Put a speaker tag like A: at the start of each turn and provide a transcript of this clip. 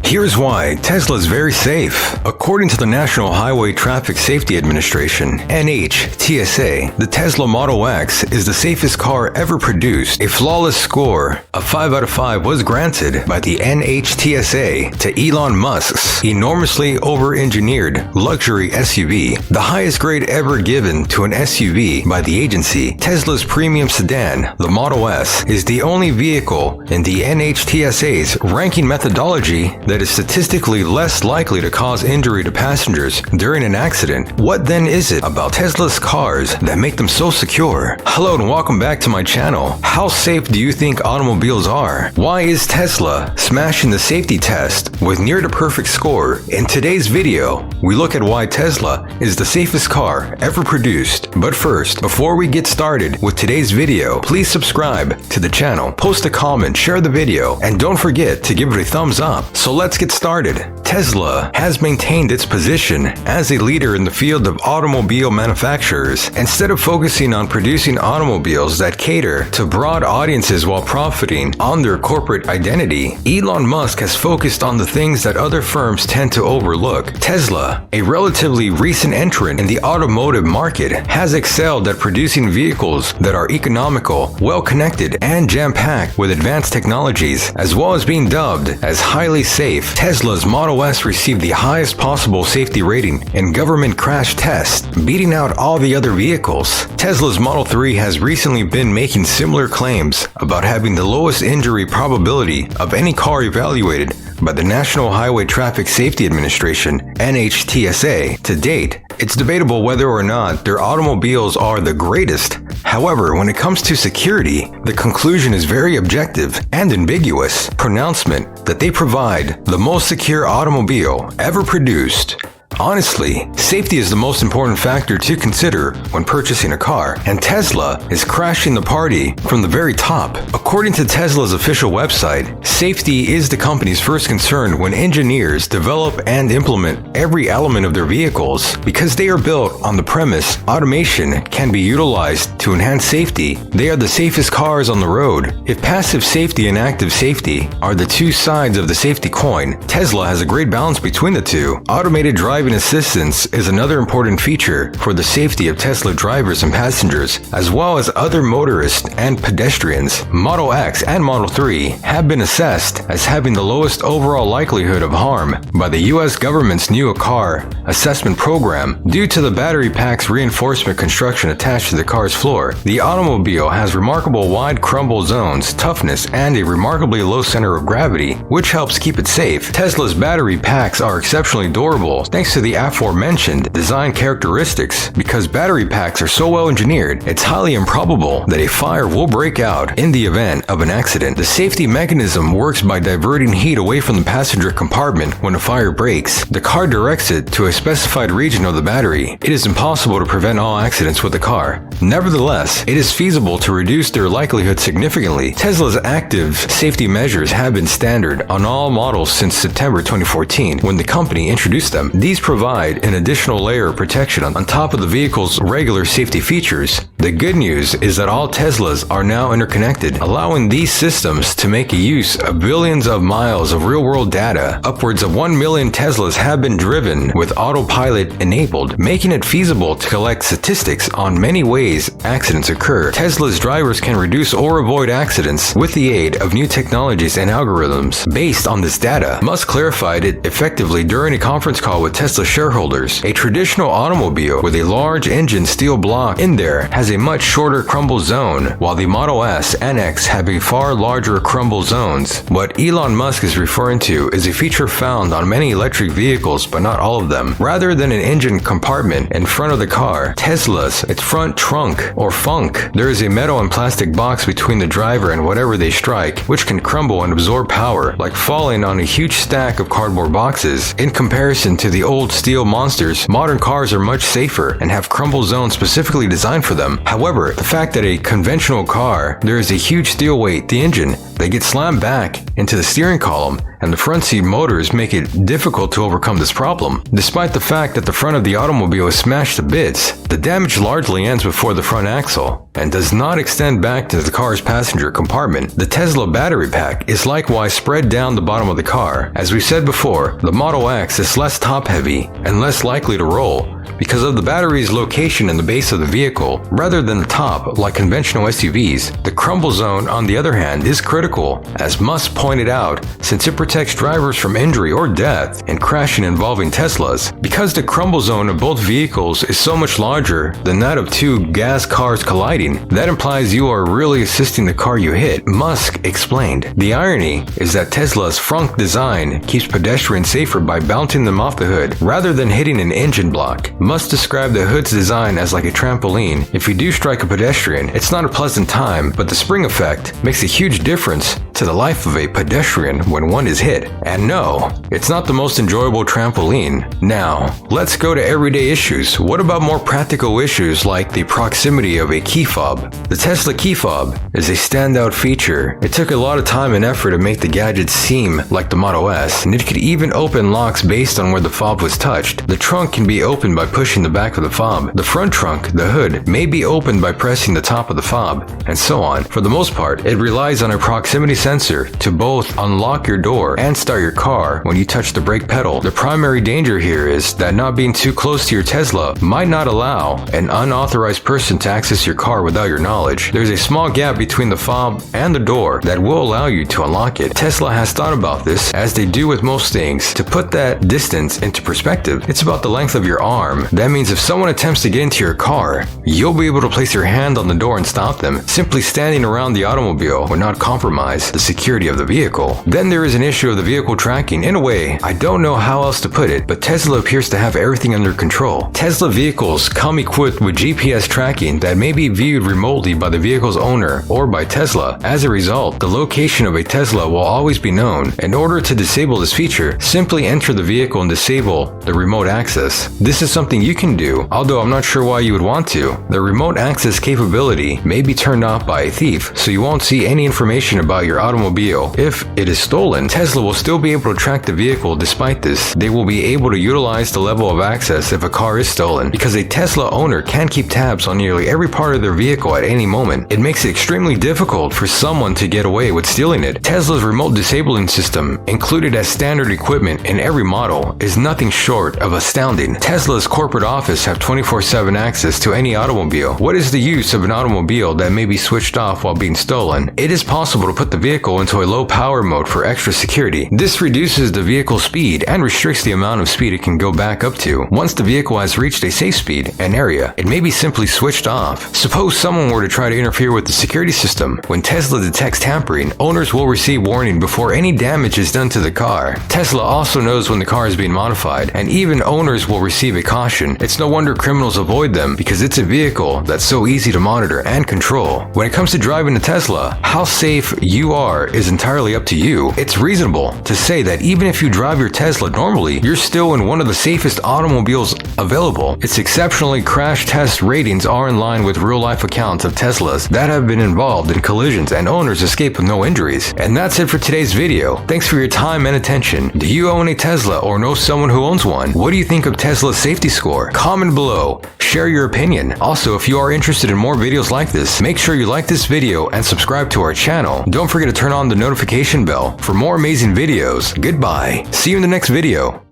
A: Here's why Tesla is very safe. According to the National Highway Traffic Safety Administration, NHTSA, the Tesla Model X is the safest car ever produced. A flawless score of 5 out of 5 was granted by the NHTSA to Elon Musk's enormously over-engineered luxury SUV, the highest grade ever given to an SUV by the agency. Tesla's premium sedan, the Model S, is the only vehicle in the NHTSA's ranking methodology that is statistically less likely to cause injury to passengers during an accident. What then is it about Tesla's cars that make them so secure? Hello and welcome back to my channel. How safe do you think automobiles are? Why is Tesla smashing the safety test with near to perfect score? In today's video, we look at why Tesla is the safest car ever produced. But first, before we get started with today's video, please subscribe to the channel, post a comment, share the video, and don't forget to give it a thumbs up. So let's get started. Tesla has maintained its position as a leader in the field of automobile manufacturers. Instead of focusing on producing automobiles that cater to broad audiences while profiting on their corporate identity, Elon Musk has focused on the things that other firms tend to overlook. Tesla, a relatively recent entrant in the automotive market, has excelled at producing vehicles that are economical, well-connected, and jam-packed with advanced technologies, as well as being dubbed as highly safe. Tesla's Model S received the highest possible safety rating in government crash tests, beating out all the other vehicles. Tesla's Model 3 has recently been making similar claims about having the lowest injury probability of any car evaluated by the National Highway Traffic Safety Administration, NHTSA, to date. It's debatable whether or not their automobiles are the greatest. However, when it comes to security, the conclusion is very objective and ambiguous pronouncement that they provide the most secure automobile ever produced. Honestly, safety is the most important factor to consider when purchasing a car, and Tesla is crashing the party from the very top. According to Tesla's official website, safety is the company's first concern when engineers develop and implement every element of their vehicles. Because they are built on the premise automation can be utilized to enhance safety, they are the safest cars on the road. If passive safety and active safety are the two sides of the safety coin, Tesla has a great balance between the two. Automated driving assistance is another important feature for the safety of Tesla drivers and passengers, as well as other motorists and pedestrians. Model X and Model 3 have been assessed as having the lowest overall likelihood of harm by the US government's new car assessment program due to the battery pack's reinforcement construction attached to the car's floor. The automobile has remarkable wide crumble zones, toughness, and a remarkably low center of gravity, which helps keep it safe. Tesla's battery packs are exceptionally durable thanks to the aforementioned design characteristics. Because battery packs are so well engineered, it's highly improbable that a fire will break out in the event of an accident. The safety mechanism works by diverting heat away from the passenger compartment when a fire breaks. The car directs it to a specified region of the battery. It is impossible to prevent all accidents with the car. Nevertheless, it is feasible to reduce their likelihood significantly. Tesla's active safety measures have been standard on all models since September 2014 when the company introduced them. These provide an additional layer of protection on top of the vehicle's regular safety features. The good news is that all Teslas are now interconnected, allowing these systems to make use of billions of miles of real-world data. Upwards of 1 million Teslas have been driven with autopilot enabled, making it feasible to collect statistics on many ways accidents occur. Tesla's drivers can reduce or avoid accidents with the aid of new technologies and algorithms. Based on this data, Musk clarified it effectively during a conference call with Tesla shareholders. A traditional automobile with a large engine steel block in there has a much shorter crumble zone, while the Model S and X have a far larger crumble zones. What Elon Musk is referring to is a feature found on many electric vehicles, but not all of them. Rather than an engine compartment in front of the car, Tesla's its front trunk or funk, there is a metal and plastic box between the driver and whatever they strike, which can crumble and absorb power, like falling on a huge stack of cardboard boxes. In comparison to the old steel monsters, modern cars are much safer and have crumble zones specifically designed for them. them. However, the fact that a conventional car, there is a huge steel weight, the engine, that gets slammed back into the steering column, and the front seat motors make it difficult to overcome this problem. Despite the fact that the front of the automobile is smashed to bits, the damage largely ends before the front axle and does not extend back to the car's passenger compartment. The Tesla battery pack is likewise spread down the bottom of the car. As we said before, the Model X is less top-heavy and less likely to roll because of the battery's location in the base of the vehicle rather than the top like conventional SUVs. The crumble zone, on the other hand, is critical, as Musk pointed out, since it protects drivers from injury or death in crashing involving Teslas. Because the crumble zone of both vehicles is so much larger than that of two gas cars colliding, that implies you are really assisting the car you hit, Musk explained. The irony is that Tesla's frunk design keeps pedestrians safer by bouncing them off the hood rather than hitting an engine block. Musk described the hood's design as like a trampoline. If you do strike a pedestrian, it's not a pleasant time, but the spring effect makes a huge difference to the life of a pedestrian when one is hit. And no, it's not the most enjoyable trampoline. Now, let's go to everyday issues. What about more practical issues like the proximity of a key fob? The Tesla key fob is a standout feature. It took a lot of time and effort to make the gadget seem like the Model S, and it could even open locks based on where the fob was touched. The trunk can be opened by pushing the back of the fob. The front trunk, the hood, may be opened by pressing the top of the fob, and so on. For the most part, it relies on a proximity sensor to both unlock your door and start your car when you touch the brake pedal. The primary danger here is that not being too close to your Tesla might not allow an unauthorized person to access your car without your knowledge. There's a small gap between the fob and the door that will allow you to unlock it. Tesla has thought about this, as they do with most things. To put that distance into perspective, it's about the length of your arm. That means if someone attempts to get into your car, you'll be able to place your hand on the door and stop them. Simply standing around the automobile will not compromise the security of the vehicle. Then there is an issue of the vehicle tracking. In a way, I don't know how else to put it, but Tesla appears to have everything under control. Tesla vehicles come equipped with GPS tracking that may be viewed remotely by the vehicle's owner or by Tesla. As a result, the location of a Tesla will always be known. In order to disable this feature, simply enter the vehicle and disable the remote access. This is something you can do, although I'm not sure why you would want to. The remote access capability may be turned off by a thief, so you won't see any information about your automobile. If it is stolen, Tesla will still be able to track the vehicle. Despite this, they will be able to utilize the level of access if a car is stolen, because a Tesla owner can keep tabs on nearly every part of their vehicle at any moment. It makes it extremely difficult for someone to get away with stealing it. Tesla's remote disabling system, included as standard equipment in every model, is nothing short of astounding. Tesla's corporate office have 24/7 access to any automobile. What is the use of an automobile that may be switched off while being stolen? It is possible to put the vehicle into a low power mode for extra security. This reduces the vehicle's speed and restricts the amount of speed it can go back up to. Once the vehicle has reached a safe speed and area, it may be simply switched off. Suppose someone were to try to interfere with the security system. When Tesla detects tampering, owners will receive warning before any damage is done to the car. Tesla also knows when the car is being modified, and even owners will receive a caution. It's no wonder criminals avoid them, because it's a vehicle that's so easy to monitor and control. When it comes to driving a Tesla, how safe you are is entirely up to you. It's reasonable to say that even if you drive your Tesla normally, you're still in one of the safest automobiles available. Its exceptionally crash test ratings are in line with real-life accounts of Teslas that have been involved in collisions, and owners escape with no injuries. And that's it for today's video. Thanks for your time and attention. Do you own a Tesla or know someone who owns one? What do you think of Tesla's safety score? Comment below. Share your opinion. Also, if you are interested in more videos like this, make sure you like this video and subscribe to our channel. Don't forget to turn on the notification bell for more amazing videos. Goodbye. See you in the next video.